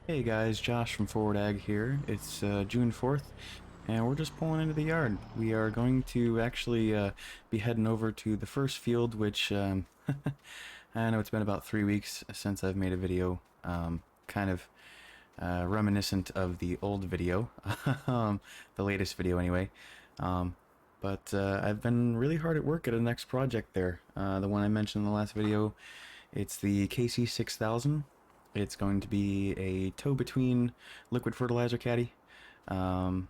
Hey guys, Josh from Forward Ag here. It's June 4th, and we're just pulling into the yard. We are going to actually be heading over to the first field, which I know it's been about 3 weeks since I've made a video, kind of reminiscent of the old video, the latest video anyway. But I've been really hard at work at the next project there. The one I mentioned in the last video, it's the KC6000. It's going to be a tow-between liquid fertilizer caddy, of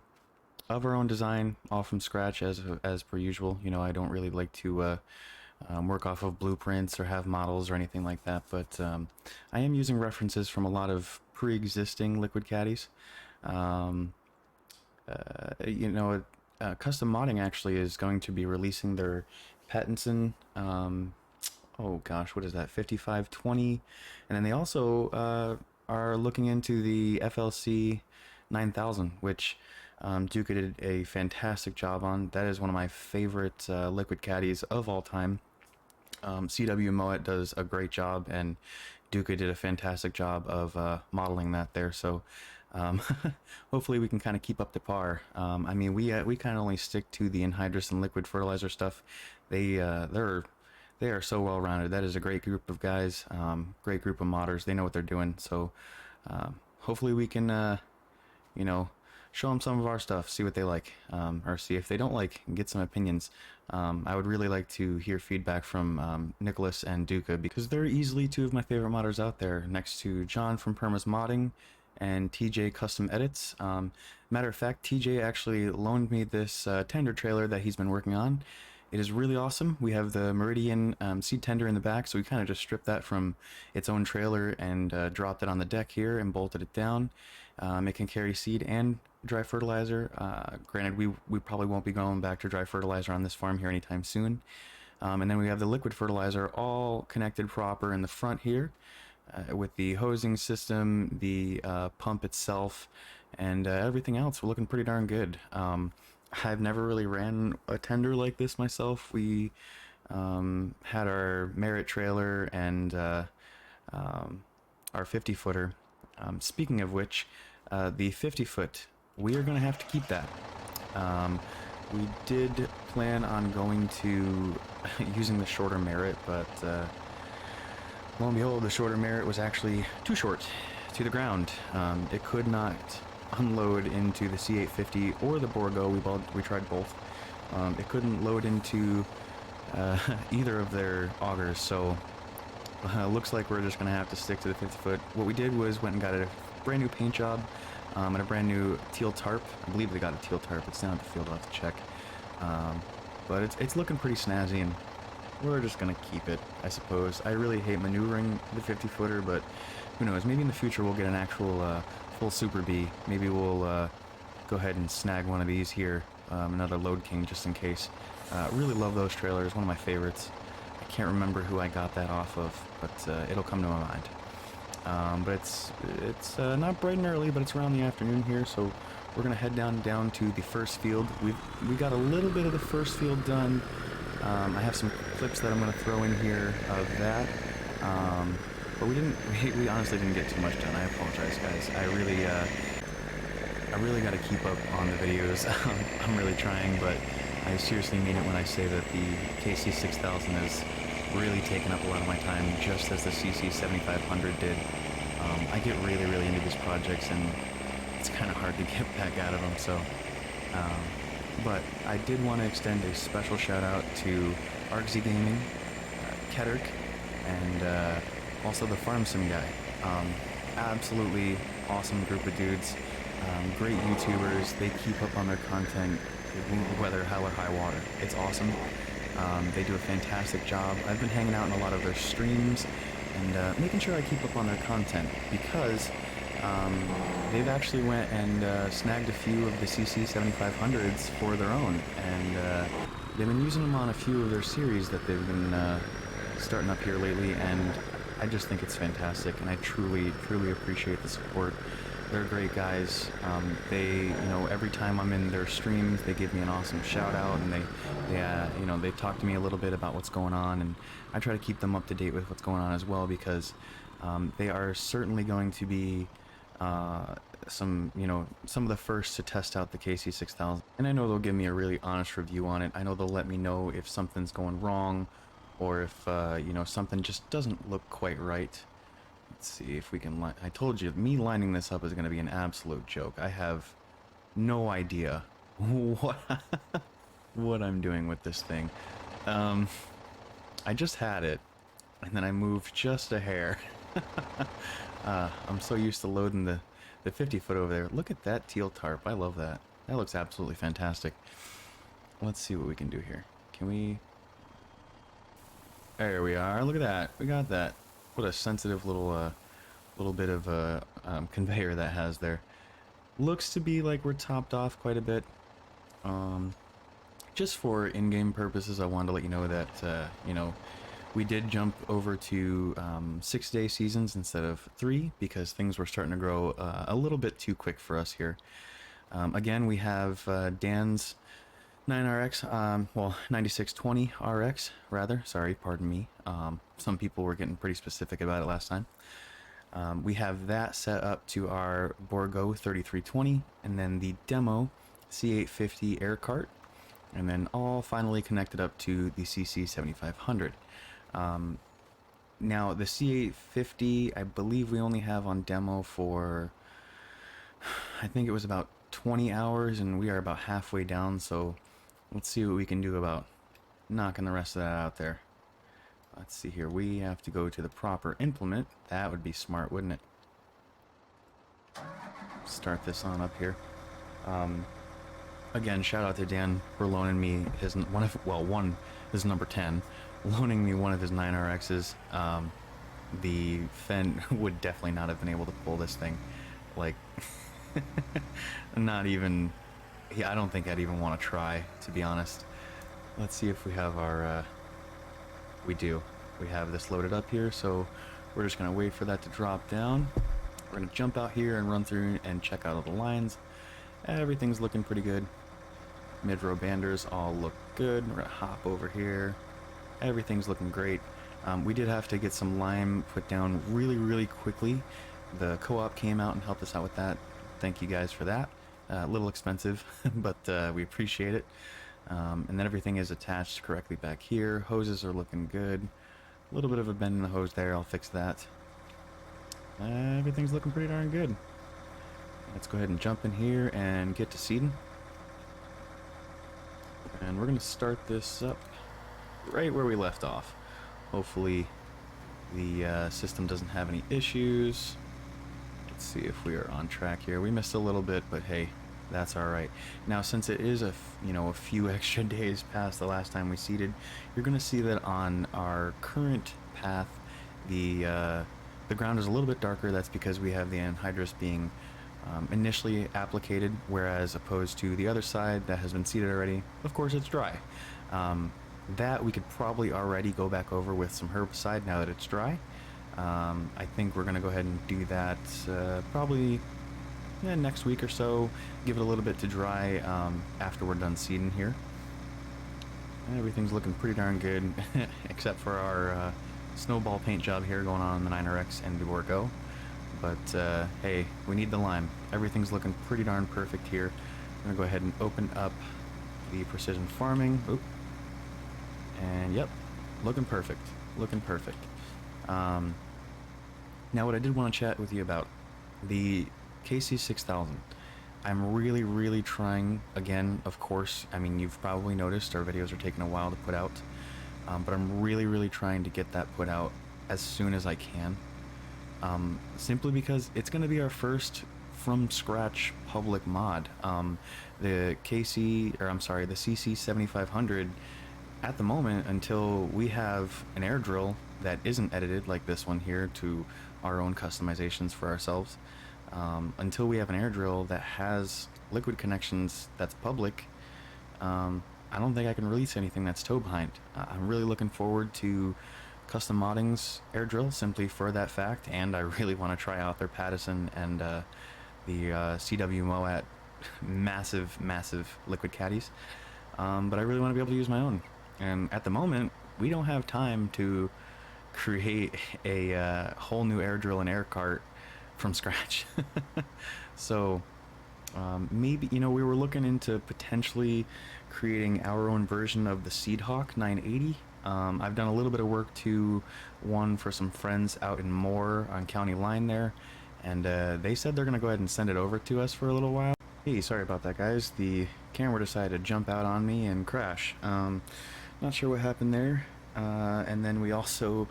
our own design, all from scratch as per usual. You know, I don't really like to work off of blueprints or have models or anything like that, but I am using references from a lot of pre-existing liquid caddies. Um, you know, Custom Modding actually is going to be releasing their Pattinson, oh gosh, what is that, 5520, and then they also are looking into the FLC 9000, which Duke did a fantastic job on. That is one of my favorite liquid caddies of all time. CW Moet does a great job, and Duca did a fantastic job of modeling that there. So um, hopefully we can kind of keep up to par. I mean, we kind of only stick to the anhydrous and liquid fertilizer stuff. They are so well rounded. That is a great group of guys, great group of modders. They know what they're doing. So hopefully we can you know, show them some of our stuff, see what they like, or see if they don't like, and get some opinions. I would really like to hear feedback from Nicholas and Duca, because they're easily two of my favorite modders out there, next to John from Perma's Modding and TJ Custom Edits. Matter of fact, TJ actually loaned me this tender trailer that he's been working on. It is really awesome. We have the Meridian seed tender in the back, so we kind of just stripped that from its own trailer and dropped it on the deck here and bolted it down. It can carry seed and dry fertilizer. Granted, we probably won't be going back to dry fertilizer on this farm here anytime soon. And then we have the liquid fertilizer all connected proper in the front here, with the hosing system, the pump itself, and everything else. We're looking pretty darn good. I've never really ran a tender like this myself. We had our Merit trailer and our 50-footer. Speaking of which, the 50-foot, we are going to have to keep that. We did plan on going to using the shorter Merit, but lo and behold, the shorter Merit was actually too short to the ground. It could not unload into the C850 or the Borgo. We tried both. It couldn't load into either of their augers, so looks like we're just gonna have to stick to the 50-foot. What we did was went and got a brand new paint job and a brand new teal tarp. I believe they got a teal tarp. It's down at the field. I'll have to check. But it's looking pretty snazzy, and we're just gonna keep it, I suppose. I really hate maneuvering the 50-footer, but who knows? Maybe in the future we'll get an actual full Super B. Maybe we'll go ahead and snag one of these here, another Load King, just in case. Really love those trailers, one of my favorites. I can't remember who I got that off of, but it'll come to my mind. But it's not bright and early, but it's around the afternoon here, so we're gonna head down to the first field. We got a little bit of the first field done. I have some clips that I'm gonna throw in here of that. But we honestly didn't get too much done. I apologize, guys. I really got to keep up on the videos. I'm really trying, but I seriously mean it when I say that the KC6000 has really taken up a lot of my time, just as the CC7500 did. I get really into these projects, and it's kind of hard to get back out of them, so... but I did want to extend a special shout out to ArcZ Gaming, Ketterk, and also the Farm Sim guy. Absolutely awesome group of dudes. Great YouTubers. They keep up on their content, whether hell or high water. It's awesome. They do a fantastic job. I've been hanging out in a lot of their streams and making sure I keep up on their content, because they've actually went and snagged a few of the CC7500s for their own, and they've been using them on a few of their series that they've been starting up here lately, and I just think it's fantastic, and I truly appreciate the support. They're great guys. They, every time I'm in their streams, they give me an awesome shout out, and they talk to me a little bit about what's going on, and I try to keep them up to date with what's going on as well, because they are certainly going to be some, you know, some of the first to test out the KC6000. And I know they'll give me a really honest review on it. I know they'll let me know if something's going wrong or if, you know, something just doesn't look quite right. Let's see if we can line... I told you, me lining this up is going to be an absolute joke. I have no idea what, what I'm doing with this thing. I just had it, and then I moved just a hair. I'm so used to loading the 50-foot over there. Look at that teal tarp. I love that. That looks absolutely fantastic. Let's see what we can do here. Can we... There we are. Look at that. We got that. What a sensitive little bit of conveyor that has there. Looks to be like we're topped off quite a bit. Just for in-game purposes, I wanted to let you know that, you know, we did jump over to 6-day seasons instead of 3 because things were starting to grow a little bit too quick for us here. Again, we have Dan's 9RX, well, 9620 RX, rather. Sorry, pardon me. Some people were getting pretty specific about it last time. We have that set up to our Borgo 3320, and then the demo C850 air cart, and then all finally connected up to the CC 7500. Now, the C850, I believe we only have on demo for, I think it was about 20 hours, and we are about halfway down, so let's see what we can do about knocking the rest of that out there. Let's see here. We have to go to the proper implement. That would be smart, wouldn't it? Start this on up here. Again, shout out to Dan for loaning me his his number 10, loaning me one of his 9RXs. The Fen would definitely not have been able to pull this thing. Like, not even. Yeah, I don't think I'd even want to try, to be honest. Let's see if we have our. We do. We have this loaded up here, so we're just gonna wait for that to drop down. We're gonna jump out here and run through and check out all the lines. Everything's looking pretty good. Mid-row banders all look good. We're gonna hop over here. Everything's looking great. We did have to get some lime put down really quickly. The co-op came out and helped us out with that. Thank you guys for that. A little expensive, but we appreciate it. And then everything is attached correctly back here. Hoses are looking good. A little bit of a bend in the hose there. I'll fix that. Everything's looking pretty darn good. Let's go ahead and jump in here and get to seeding. And we're going to start this up right where we left off. Hopefully the system doesn't have any issues. Let's see if we are on track here. We missed a little bit, but hey, that's all right. Now, since it is a few extra days past the last time we seeded, you're going to see that on our current path, the ground is a little bit darker. That's because we have the anhydrous being initially applicated, whereas opposed to the other side that has been seeded already, of course it's dry. That we could probably already go back over with some herbicide now that it's dry. I think we're going to go ahead and do that probably next week or so. Give it a little bit to dry after we're done seeding here. Everything's looking pretty darn good, except for our snowball paint job here going on the 9RX and the Borgo. But hey, we need the lime. Everything's looking pretty darn perfect here. I'm gonna go ahead and open up the precision farming. Oop. And yep, looking perfect. Looking perfect. Now, what I did want to chat with you about, the KC6000. I'm really trying, again, of course, I mean, you've probably noticed our videos are taking a while to put out, but I'm really trying to get that put out as soon as I can, simply because it's going to be our first from scratch public mod. The CC 7500, at the moment, until we have an air drill that isn't edited like this one here to our own customizations for ourselves, until we have an air drill that has liquid connections that's public, I don't think I can release anything that's toe behind. I'm really looking forward to custom modding's air drill simply for that fact, and I really want to try out their Pattison and the CW Moet massive liquid caddies, but I really want to be able to use my own. And at the moment, we don't have time to create a whole new air drill and air cart from scratch. So maybe, you know, we were looking into potentially creating our own version of the Seedhawk 980. I've done a little bit of work to one for some friends out in Moore on County Line there, and they said they're going to go ahead and send it over to us for a little while. Hey, sorry about that, guys. The camera decided to jump out on me and crash. Not sure what happened there. And then we also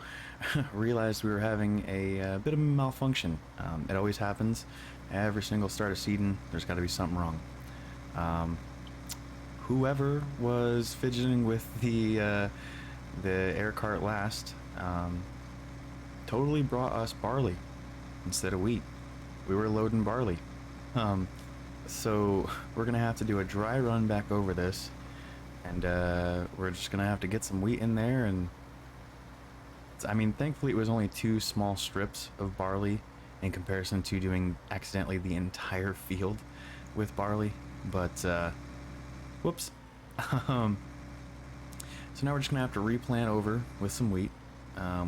realized we were having a bit of a malfunction. It always happens. Every single start of seeding, there's got to be something wrong. Whoever was fidgeting with the air cart last totally brought us barley instead of wheat. We were loading barley. So we're gonna have to do a dry run back over this, and we're just gonna have to get some wheat in there. And I mean, thankfully it was only 2 small strips of barley in comparison to doing accidentally the entire field with barley. But whoops. So now we're just gonna have to replant over with some wheat.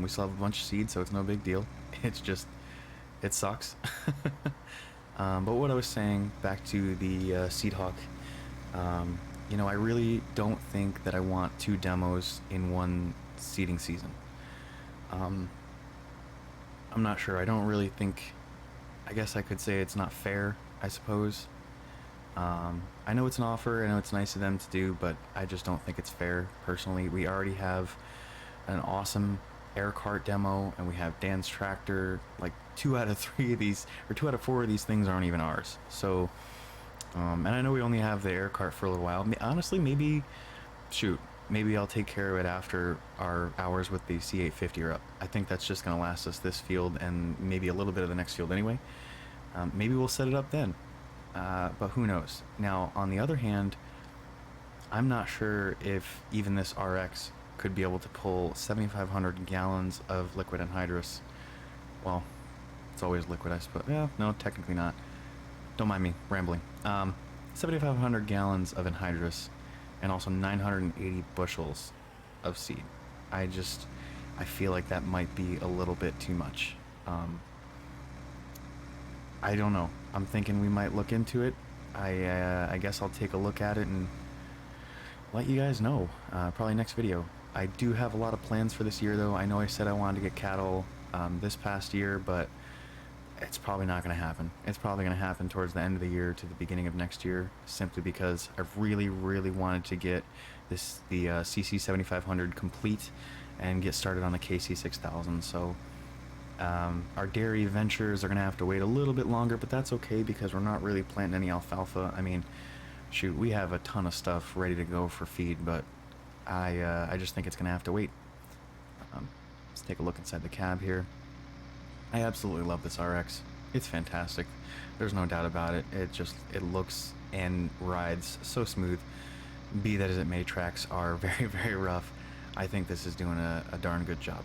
We still have a bunch of seeds, so it's no big deal. It's just, it sucks. But what I was saying, back to the Seedhawk, you know, I really don't think that I want 2 demos in one seeding season. I'm not sure. I don't really think, I guess I could say it's not fair, I suppose. I know it's an offer, I know it's nice of them to do, but I just don't think it's fair, personally. We already have an awesome air cart demo, and we have Dan's tractor. Like 2 out of 3 of these, or 2 out of 4 of these things aren't even ours. So, and I know we only have the air cart for a little while. Honestly, maybe, shoot, maybe I'll take care of it after our hours with the C850 are up. I think that's just going to last us this field and maybe a little bit of the next field anyway. Maybe we'll set it up then. But who knows? Now, on the other hand, I'm not sure if even this RX could be able to pull 7,500 gallons of liquid anhydrous. Well, it's always liquid, I suppose. Yeah, no, technically not. Don't mind me rambling. 7,500 gallons of anhydrous and also 980 bushels of seed. I feel like that might be a little bit too much. I don't know. I'm thinking we might look into it. I guess I'll take a look at it and let you guys know. Probably next video. I do have a lot of plans for this year, though. I know I said I wanted to get cattle this past year, but it's probably not going to happen. It's probably going to happen towards the end of the year to the beginning of next year, simply because I really, really wanted to get the CC 7500 complete and get started on the KC 6000. So our dairy ventures are going to have to wait a little bit longer, but that's okay because we're not really planting any alfalfa. I mean, shoot, we have a ton of stuff ready to go for feed, but I just think it's going to have to wait. Let's take a look inside the cab here. I absolutely love this RX. It's fantastic. There's no doubt about it. It looks and rides so smooth. Be that as it may, tracks are very, very rough. I think this is doing a darn good job.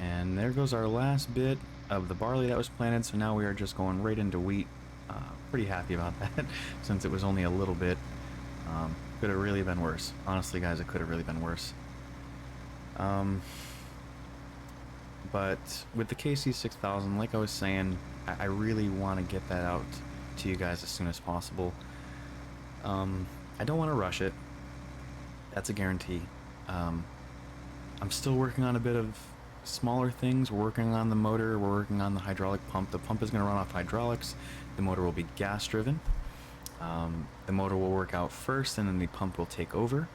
And there goes our last bit of the barley that was planted, so now we are just going right into wheat. Pretty happy about that, since it was only a little bit. Could have really been worse. Honestly, guys, it could have really been worse. But with the KC 6000, like I was saying, I really want to get that out to you guys as soon as possible. I don't want to rush it. That's a guarantee. I'm still working on a bit of smaller things. We're working on the motor. We're working on the hydraulic pump. The pump is going to run off hydraulics. The motor will be gas driven. The motor will work out first, and then the pump will take over.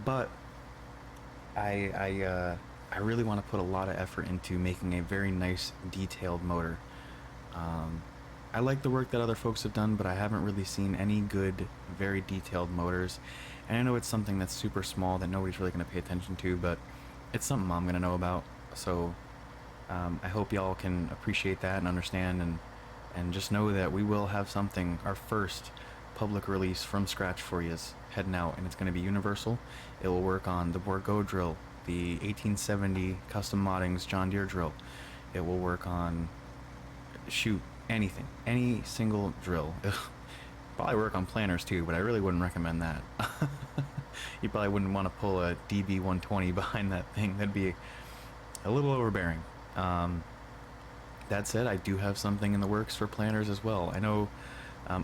But I really want to put a lot of effort into making a very nice, detailed motor. I like the work that other folks have done, but I haven't really seen any good, very detailed motors. And I know it's something that's super small that nobody's really going to pay attention to, but it's something I'm going to know about. So I hope y'all can appreciate that and understand, and just know that we will have something, our first public release from scratch for you is heading out, and it's going to be universal. It will work on the Bourgault drill, the 1870 custom moddings John Deere drill. It will work on, shoot, anything, any single drill. It'll probably work on planters too, but I really wouldn't recommend that. You probably wouldn't want to pull a DB120 behind that thing. That'd be a little overbearing. The That said, I do have something in the works for planners as well. I know,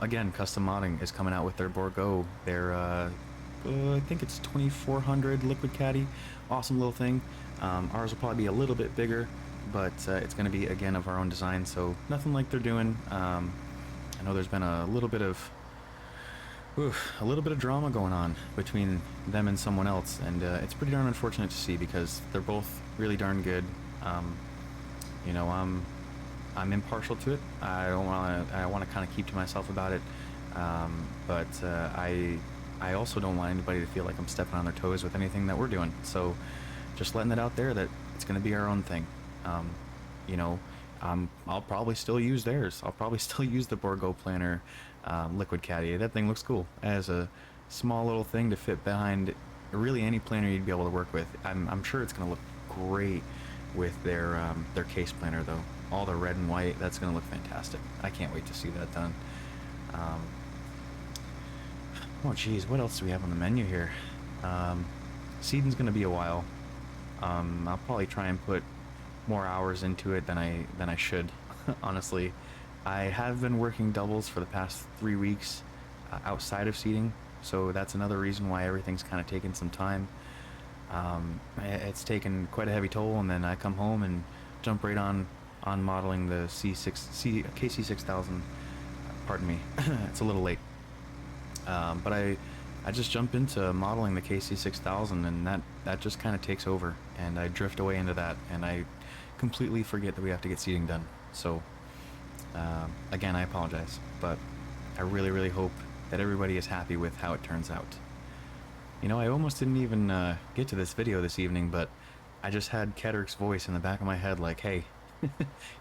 again, Custom Modding is coming out with their Borgo. Their, I think it's 2400 Liquid Caddy. Awesome little thing. Ours will probably be a little bit bigger, but it's going to be, again, of our own design, so nothing like they're doing. I know there's been a little bit of drama going on between them and someone else, and it's pretty darn unfortunate to see because they're both really darn good. You know, I'm impartial to it. I want to kind of keep to myself about it, but I also don't want anybody to feel like I'm stepping on their toes with anything that we're doing. So just letting it out there that it's going to be our own thing. You know, I'll probably still use theirs. I'll probably still use the Borgo Planner Liquid Caddy. That thing looks cool as a small little thing to fit behind really any planner you'd be able to work with. I'm sure it's going to look great with their case planner though. All the red and white, that's going to look fantastic. I can't wait to see that done. Oh geez, what else do we have on the menu here? Seeding's going to be a while. I'll probably try and put more hours into it than I should. Honestly, I have been working doubles for the past 3 weeks outside of seeding, so that's another reason why everything's kind of taken some time. It's taken quite a heavy toll, and then I come home and jump right on modeling the KC6000. Pardon me, it's a little late. But I just jump into modeling the KC6000, and that just kind of takes over, and I drift away into that, and I completely forget that we have to get seating done. So again, I apologize, but I really hope that everybody is happy with how it turns out. You know, I almost didn't even get to this video this evening, but I just had Kedrick's voice in the back of my head like, hey,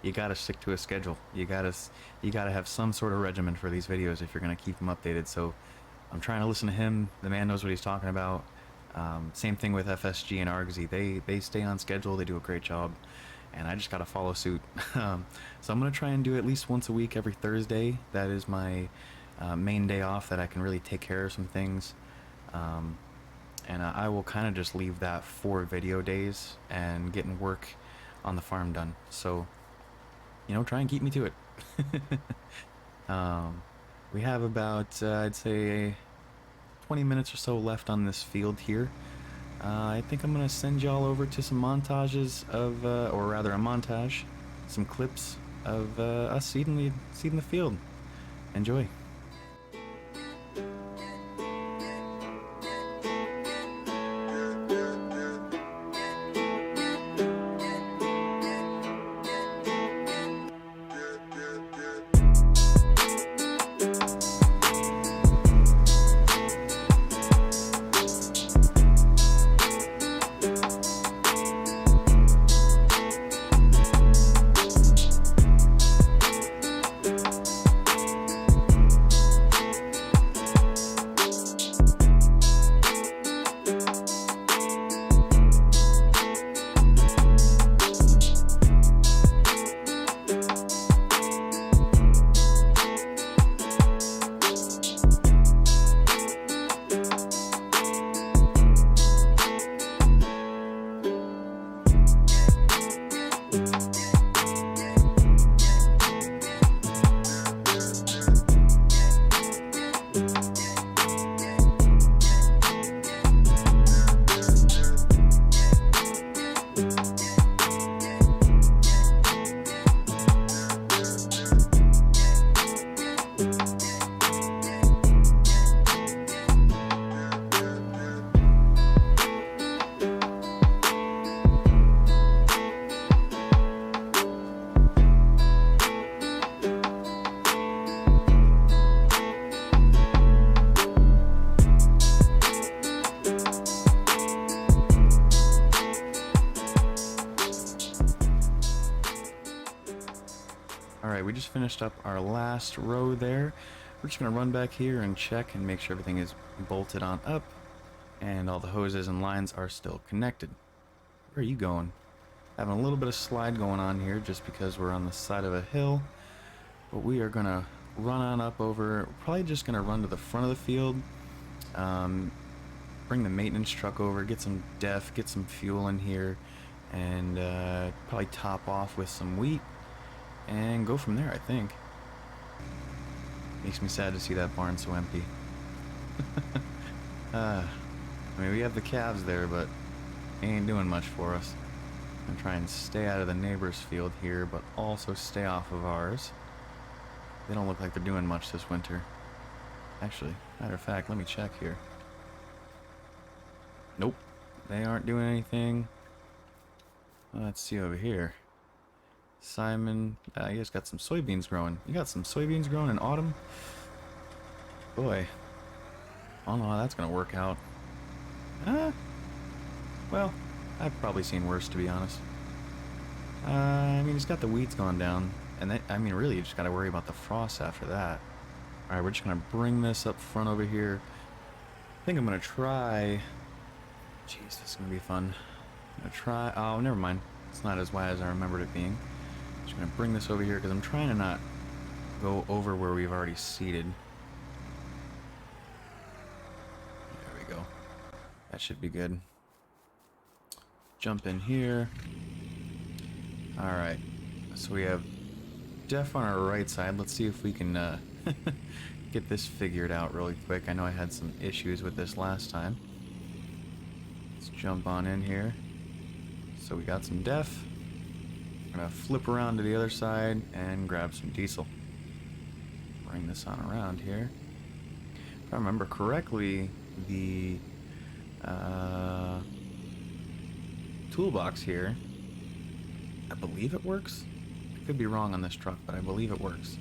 you gotta stick to a schedule. You gotta have some sort of regimen for these videos if you're gonna keep them updated. So I'm trying to listen to him. The man knows what he's talking about. Same thing with FSG and Argsy. They stay on schedule. They do a great job, and I just gotta follow suit. So I'm gonna try and do at least once a week, every Thursday. That is my main day off that I can really take care of some things. And I will kind of just leave that for video days and getting work on the farm done. So, you know, try and keep me to it. We have about, I'd say, 20 minutes or so left on this field here. I think I'm going to send y'all over to some montages of, or rather a montage, some clips of us seeding the field. Enjoy. Alright, we just finished up our last row there. We're just going to run back here and check and make sure everything is bolted on up and all the hoses and lines are still connected. Where are you going? Having a little bit of slide going on here just because we're on the side of a hill. But we are going to run on up over, probably just going to run to the front of the field, bring the maintenance truck over, get some def, get some fuel in here, and probably top off with some wheat. and go from there, I think. Makes me sad to see that barn so empty. I mean, we have the calves there, but they ain't doing much for us. I'm gonna try and stay out of the neighbor's field here, but also stay off of ours. They don't look like they're doing much this winter. Actually, matter of fact, let me check here. Nope, they aren't doing anything. Let's see over here. Simon, you guys got some soybeans growing. You got some soybeans growing in autumn? Boy, I don't know how that's gonna work out. Well, I've probably seen worse, to be honest. I mean, it's got the weeds gone down, and that, I mean, really, you just gotta worry about the frost after that. Alright, we're just gonna bring this up front over here. I think I'm gonna try... Jeez, this is gonna be fun. I'm gonna try... Oh, never mind. It's not as wide as I remembered it being. Just gonna bring this over here, because I'm trying to not go over where we've already seeded. There we go. That should be good. Jump in here. Alright, so we have Def on our right side. Let's see if we can get this figured out really quick. I know I had some issues with this last time. Let's jump on in here. So we got some Def. I'm gonna flip around to the other side and grab some Diesel. Bring this on around here. If I remember correctly, the toolbox here, I believe it works. I could be wrong on this truck, but I believe it works.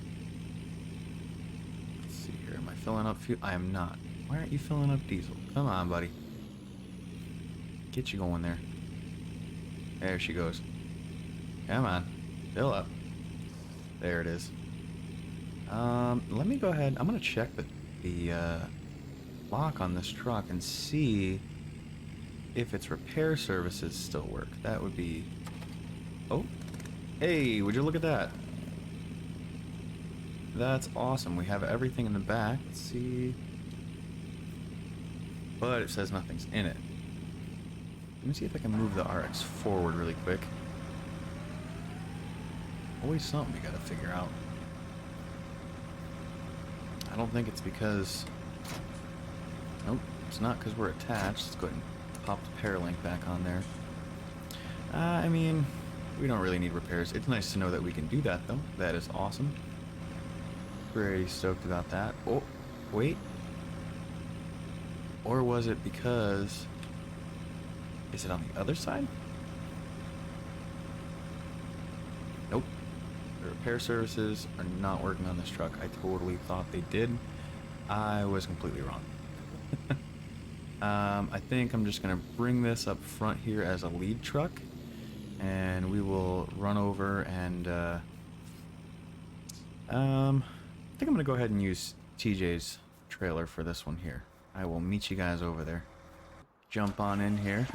Let's see here. Am I filling up fuel? I am not. Why aren't you filling up diesel? Come on, buddy. Get you going there. There she goes. Come on. Fill up. There it is. Let me go ahead. I'm going to check the lock on this truck and see if its repair services still work. That would be... Oh. Hey, would you look at that? That's awesome. We have everything in the back. Let's see. But it says nothing's in it. Let me see if I can move the RX forward really quick. Always something we gotta figure out. I don't think it's because... Nope, it's not because we're attached. Let's go ahead and pop the paralink back on there. I mean... We don't really need repairs. It's nice to know that we can do that, though. That is awesome. Pretty stoked about that. Oh, wait. Or was it because... Is it on the other side? Nope. The repair services are not working on this truck. I totally thought they did. I was completely wrong. I think I'm just going to bring this up front here as a lead truck. And we will run over and I think I'm gonna go ahead and use TJ's trailer for this one here. I will meet you guys over there. Jump on in here.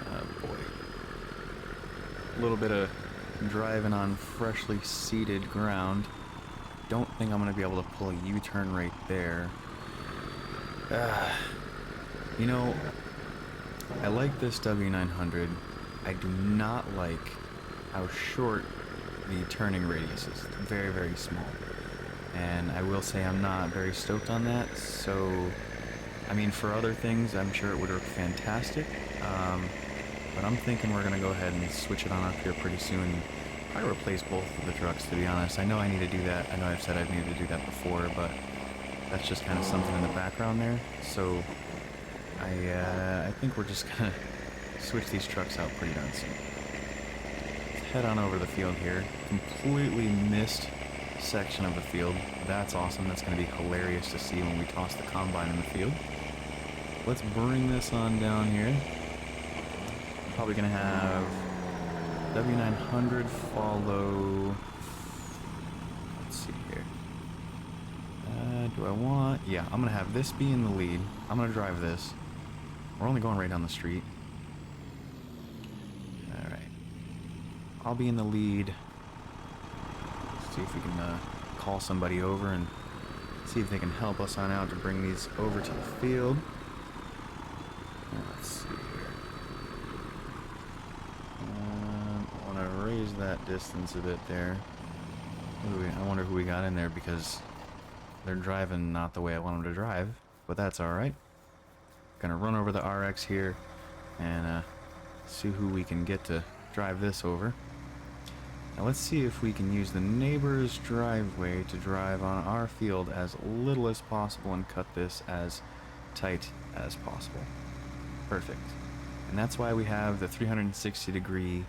Oh boy. A little bit of driving on freshly seeded ground. Don't think I'm gonna be able to pull a U-turn right there. You know, I like this W900. I do not like how short the turning radius is. It's very, very small. And I will say I'm not very stoked on that. So, I mean, for other things, I'm sure it would work fantastic. But I'm thinking we're going to go ahead and switch it on up here pretty soon. Probably replace both of the trucks, to be honest. I know I need to do that. I know I've said I've needed to do that before, but that's just kind of something in the background there. So... I think we're just gonna switch these trucks out pretty darn soon. Let's head on over the field here. Completely missed section of the field. That's awesome. That's gonna be hilarious to see when we toss the combine in the field. Let's bring this on down here. Probably gonna have W900 follow. Let's see here. Do I want... Yeah, I'm gonna have this be in the lead. I'm gonna drive this. We're only going right down the street. Alright. I'll be in the lead. Let's see if we can call somebody over and see if they can help us on out to bring these over to the field. Let's see here. I want to raise that distance a bit there. Ooh, I wonder who we got in there because they're driving not the way I want them to drive, but that's alright. Gonna run over the RX here and see who we can get to drive this over. Now let's see if we can use the neighbor's driveway to drive on our field as little as possible and cut this as tight as possible. Perfect. And that's why we have the 360-degree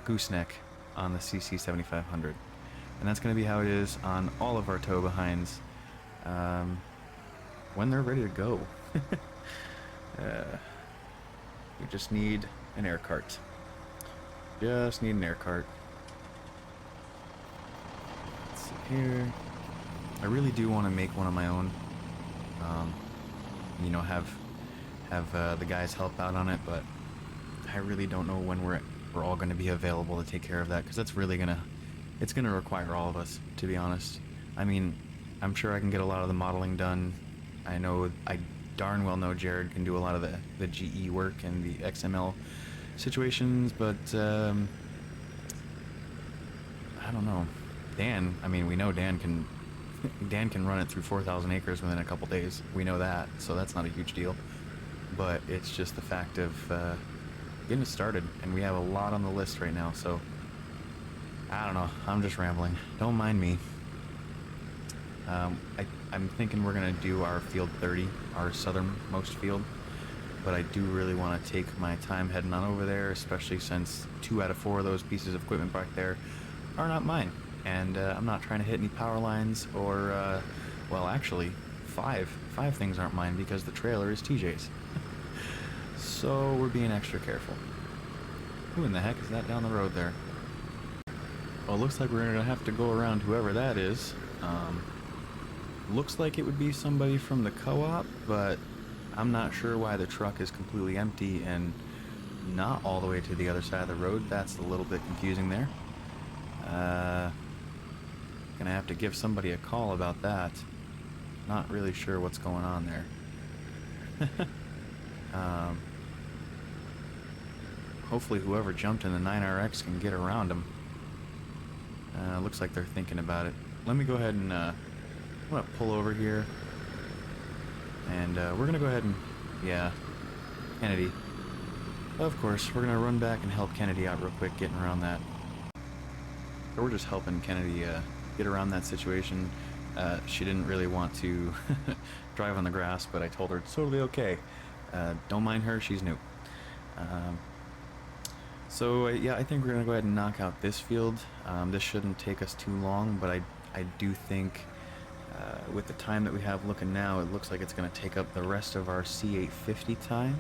gooseneck on the CC7500. And that's going to be how it is on all of our tow behinds when they're ready to go. We just need an air cart. Just need an air cart. Let's see here. I really do want to make one of my own. You know, have the guys help out on it, but I really don't know when we're all going to be available to take care of that, because that's really it's gonna require all of us, to be honest. I mean, I'm sure I can get a lot of the modeling done. I darn well know Jared can do a lot of the GE work and the XML situations, but I don't know. Dan, I mean, we know Dan can run it through 4,000 acres within a couple days. We know that, so that's not a huge deal. But it's just the fact of getting it started, and we have a lot on the list right now, so I don't know. I'm just rambling. Don't mind me. I'm thinking we're going to do our field 30, our southernmost field, but I do really want to take my time heading on over there, especially since 2 out of 4 of those pieces of equipment back there are not mine. And I'm not trying to hit any power lines or, well, actually, 5 things aren't mine because the trailer is TJ's. So we're being extra careful. Who in the heck is that down the road there? Well, it looks like we're going to have to go around whoever that is. Looks like it would be somebody from the co-op, but I'm not sure why the truck is completely empty and not all the way to the other side of the road. That's a little bit confusing there. Gonna have to give somebody a call about that. Not really sure what's going on there. Hopefully whoever jumped in the 9RX can get around them. Looks like they're thinking about it. Let me go ahead and I'm gonna pull over here, and we're gonna go ahead and, yeah, Kennedy. Of course, we're gonna run back and help Kennedy out real quick getting around that. So we're just helping Kennedy get around that situation. She didn't really want to drive on the grass, but I told her it's totally okay. Don't mind her, she's new. So yeah, I think we're gonna go ahead and knock out this field. This shouldn't take us too long, but I do think with the time that we have looking now, it looks like it's gonna take up the rest of our C850 time.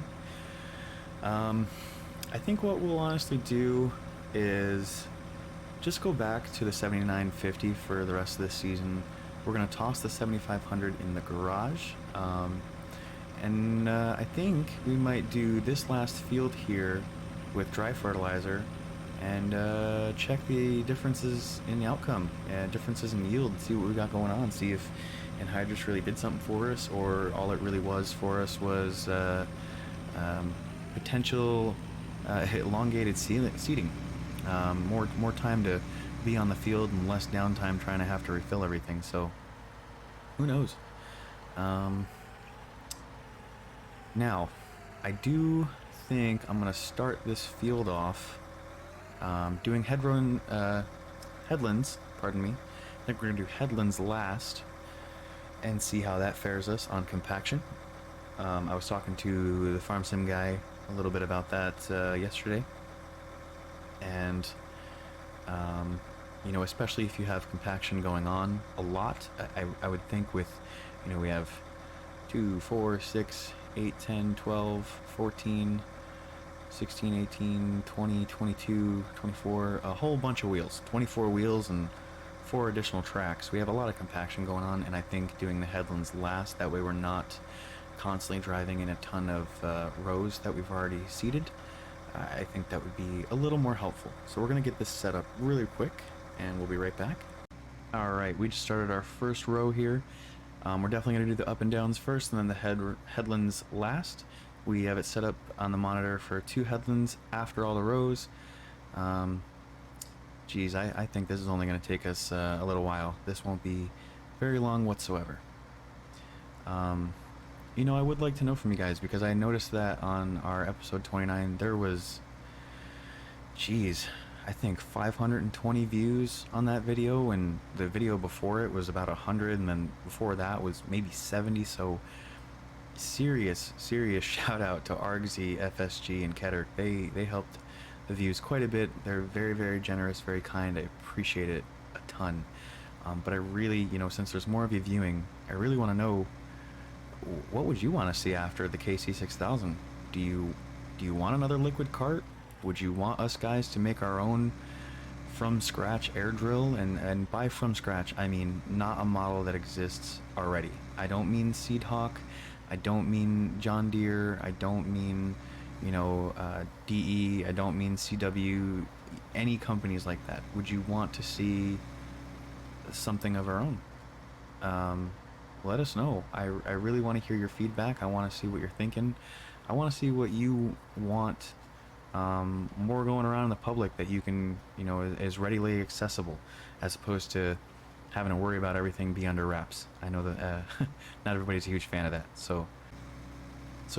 I think what we'll honestly do is just go back to the 7950 for the rest of this season. We're gonna toss the 7500 in the garage, and I think we might do this last field here with dry fertilizer and check the differences in the outcome, differences in yield, see what we got going on, see if anhydrous really did something for us, or all it really was for us was potential elongated seeding. More time to be on the field and less downtime trying to have to refill everything, so who knows. Now, I do think I'm going to start this field off doing headlands, pardon me. I think we're going to do headlands last and see how that fares us on compaction. I was talking to the farm sim guy a little bit about that yesterday, and you know, especially if you have compaction going on a lot, I would think with, you know, we have 2, 4, 6, 8, 10, 12, 14, 16, 18, 20, 22, 24, a whole bunch of wheels, 24 wheels and 4 additional tracks. We have a lot of compaction going on, and I think doing the headlands last, that way we're not constantly driving in a ton of rows that we've already seeded. I think that would be a little more helpful. So we're going to get this set up really quick, and we'll be right back. Alright, we just started our first row here. We're definitely going to do the up and downs first, and then the headlands last. We have it set up on the monitor for 2 headlands after all the rows. Geez, I think this is only going to take us a little while. This won't be very long whatsoever. You know, I would like to know from you guys, because I noticed that on our episode 29 there was, geez, I think 520 views on that video, and the video before it was about 100, and then before that was maybe 70. So serious shout out to Argsy, FSG, and Ketter. They helped the views quite a bit. They're very generous, very kind. I appreciate it a ton. But I really, you know, since there's more of you viewing, I really want to know, what would you want to see after the KC6000? Do you want another liquid cart? Would you want us guys to make our own from scratch air drill? And by from scratch, I mean not a model that exists already. I don't mean Seed Hawk. I don't mean John Deere. I don't mean, you know, DE. I don't mean CW. Any companies like that. Would you want to see something of our own? Let us know. I really want to hear your feedback. I want to see what you're thinking. I want to see what you want more going around in the public, that you can, you know, is readily accessible, as opposed to having to worry about everything be under wraps. I know that not everybody's a huge fan of that. So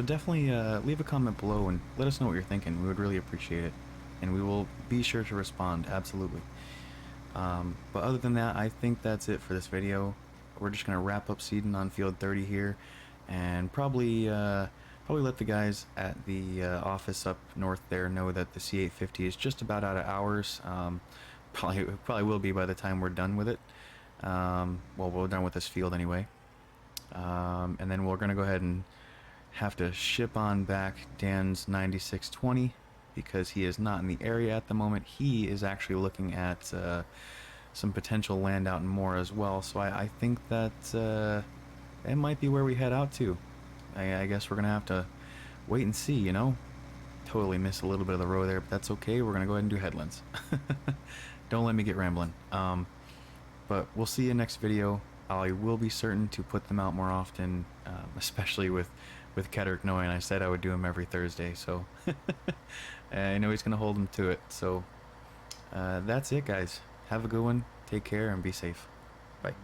definitely leave a comment below and let us know what you're thinking. We would really appreciate it, and we will be sure to respond, absolutely. But other than that, I think that's it for this video. We're just gonna wrap up seeding on field 30 here, and probably let the guys at the office up north there know that the C850 is just about out of hours. Probably will be by the time we're done with it. Well, we're done with this field anyway. And then we're gonna go ahead and have to ship on back Dan's 9620, because he is not in the area at the moment. He is actually looking at some potential land out in Moore as well, so I think that it might be where we head out to. I guess we're gonna have to wait and see, you know. Totally missed a little bit of the row there, but that's okay. We're gonna go ahead and do headlands. Don't let me get rambling. But we'll see you next video. I will be certain to put them out more often, especially with Kettert knowing I said I would do them every Thursday, so I know he's gonna hold him to it. So that's it, guys. Have a good one, take care, and be safe. Bye.